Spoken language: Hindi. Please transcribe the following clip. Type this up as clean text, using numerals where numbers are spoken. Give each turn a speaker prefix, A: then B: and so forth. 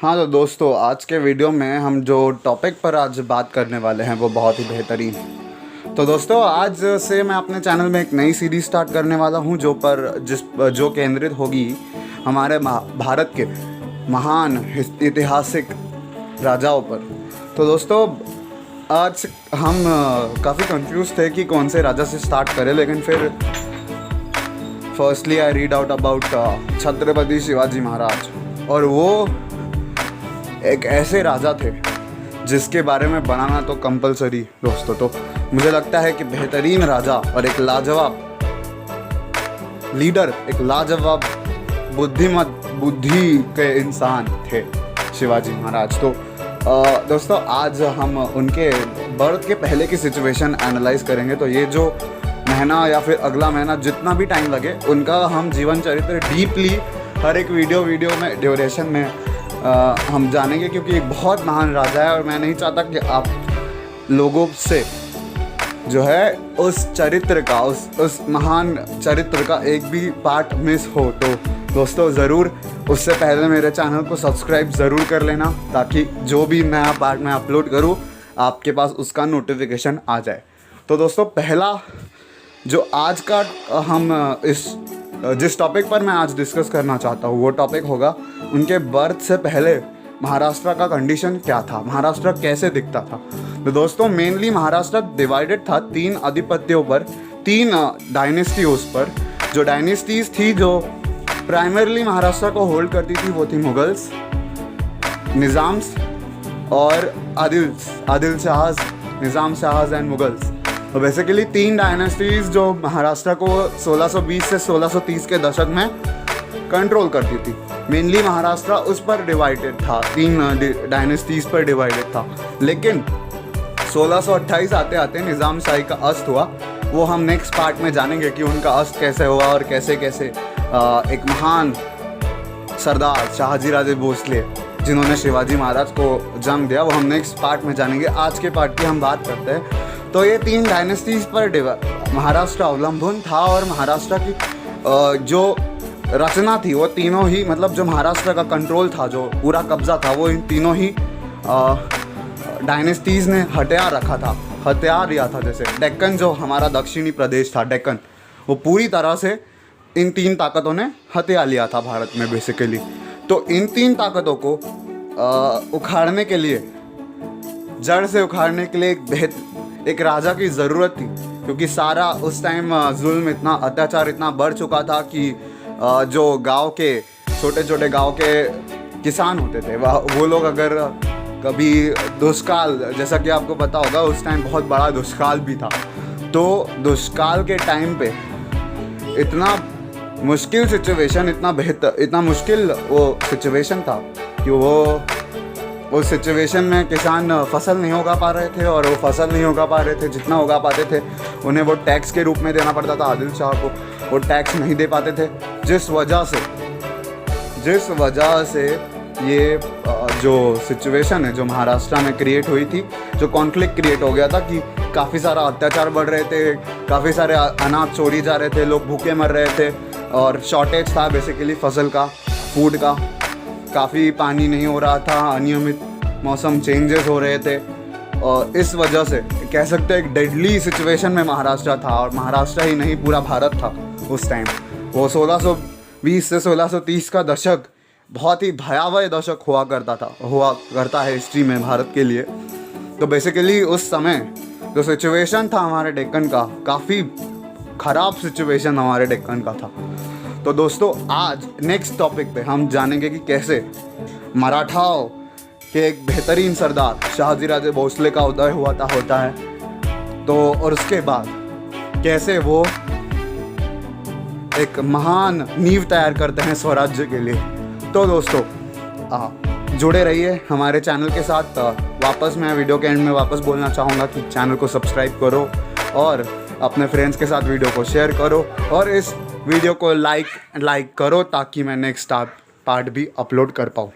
A: हाँ तो दोस्तों, आज के वीडियो में हम जो टॉपिक पर आज बात करने वाले हैं वो बहुत ही बेहतरीन। तो दोस्तों, आज से मैं अपने चैनल में एक नई सीरीज़ स्टार्ट करने वाला हूँ जो केंद्रित होगी हमारे भारत के महान ऐतिहासिक राजाओं पर। तो दोस्तों, आज हम काफ़ी कंफ्यूज थे कि कौन से राजा से स्टार्ट करें, लेकिन फिर firstly I read out about Chhatrapati Shivaji Maharaj, और वो एक ऐसे राजा थे जिसके बारे में बनाना तो कंपलसरी दोस्तों। तो मुझे लगता है कि बेहतरीन राजा और एक लाजवाब लीडर, एक लाजवाब बुद्धि के इंसान थे शिवाजी महाराज। तो दोस्तों, आज हम उनके बर्थ के पहले की सिचुएशन एनालाइज करेंगे। तो ये जो महीना या फिर अगला महीना जितना भी टाइम लगे, उनका हम जीवन चरित्र डीपली हर एक वीडियो में ड्यूरेशन में हम जानेंगे, क्योंकि एक बहुत महान राजा है और मैं नहीं चाहता कि आप लोगों से जो है उस चरित्र का, उस महान चरित्र का एक भी पार्ट मिस हो। तो दोस्तों, ज़रूर उससे पहले मेरे चैनल को सब्सक्राइब ज़रूर कर लेना, ताकि जो भी नया पार्ट मैं अपलोड करूँ आपके पास उसका नोटिफिकेशन आ जाए। तो दोस्तों, पहला जो आज का जिस टॉपिक पर मैं आज डिस्कस करना चाहता हूँ, वो टॉपिक होगा उनके बर्थ से पहले महाराष्ट्र का कंडीशन क्या था, महाराष्ट्र कैसे दिखता था। तो दोस्तों, मेनली महाराष्ट्र डिवाइडेड था 3 आधिपत्यों पर, 3 डायनेस्टीज पर। जो डायनेस्टीज थी जो प्राइमरली महाराष्ट्र को होल्ड करती थी, वो थी मुगल्स, निज़ाम्स और आदिल शाह, निज़ाम शाह एंड मुगल्स। तो बेसिकली 3 डायनेस्टीज जो महाराष्ट्र को 1620 से 1630 के दशक में कंट्रोल करती थी। मेनली महाराष्ट्र उस पर डिवाइडेड था, 3 डायनेस्टीज पर डिवाइडेड था। लेकिन 1628 आते आते निज़ाम शाही का अस्त हुआ। वो हम नेक्स्ट पार्ट में जानेंगे कि उनका अस्त कैसे हुआ और कैसे एक महान सरदार शाहजी राजे भोसले जिन्होंने शिवाजी महाराज को जन्म दिया, वो हम नेक्स्ट पार्ट में जानेंगे। आज के पार्ट की हम बात करते हैं। तो ये 3 डायनेस्टीज पर महाराष्ट्र अवलंबन था, और महाराष्ट्र की जो रचना थी वो तीनों ही, मतलब जो महाराष्ट्र का कंट्रोल था, जो पूरा कब्जा था, वो इन तीनों ही डायनेस्टीज ने हथियार लिया था। जैसे डेक्कन, जो हमारा दक्षिणी प्रदेश था डेक्कन, वो पूरी तरह से इन 3 ताकतों ने हथियार लिया था भारत में बेसिकली। तो इन 3 ताकतों को उखाड़ने के लिए, जड़ से उखाड़ने के लिए एक राजा की ज़रूरत थी, क्योंकि सारा उस टाइम जुल्म इतना, अत्याचार इतना बढ़ चुका था कि जो गांव के छोटे गांव के किसान होते थे, वो लोग अगर कभी दुष्काल, जैसा कि आपको पता होगा उस टाइम बहुत बड़ा दुष्काल भी था, तो दुष्काल के टाइम पे इतना मुश्किल सिचुएशन, इतना मुश्किल वो सिचुएशन था कि वो उस सिचुएशन में किसान फसल नहीं उगा पा रहे थे, और वो फसल नहीं उगा पा रहे थे, जितना उगा पाते थे उन्हें वो टैक्स के रूप में देना पड़ता था। आदिल शाह को वो टैक्स नहीं दे पाते थे, जिस वजह से ये जो सिचुएशन है जो महाराष्ट्र में क्रिएट हुई थी, जो कॉन्फ्लिक्ट क्रिएट हो गया था कि काफ़ी सारा अत्याचार बढ़ रहे थे, काफ़ी सारे अनाज चोरी जा रहे थे, लोग भूखे मर रहे थे, और शॉर्टेज था बेसिकली फसल का, फूड का, काफ़ी पानी नहीं हो रहा था, अनियमित मौसम चेंजेस हो रहे थे, और इस वजह से कह सकते हैं एक डेडली सिचुएशन में महाराष्ट्र था। और महाराष्ट्र ही नहीं, पूरा भारत था उस टाइम। वो 1620 से 1630 का दशक बहुत ही भयावह दशक हुआ करता है हिस्ट्री में भारत के लिए। तो बेसिकली उस समय जो सिचुएशन था हमारे डेक्कन का, काफ़ी ख़राब सिचुएशन हमारे डेक्कन का था। तो दोस्तों, आज नेक्स्ट टॉपिक पे हम जानेंगे कि कैसे मराठाओं के एक बेहतरीन सरदार शाहजी राजे भोसले का उदय होता है। तो और उसके बाद कैसे वो एक महान नींव तैयार करते हैं स्वराज्य के लिए। तो दोस्तों, जुड़े रहिए हमारे चैनल के साथ। वापस मैं वीडियो के एंड में वापस बोलना चाहूँगा कि चैनल को सब्सक्राइब करो और अपने फ्रेंड्स के साथ वीडियो को शेयर करो, और इस वीडियो को लाइक करो, ताकि मैं नेक्स्ट पार्ट भी अपलोड कर पाऊँ।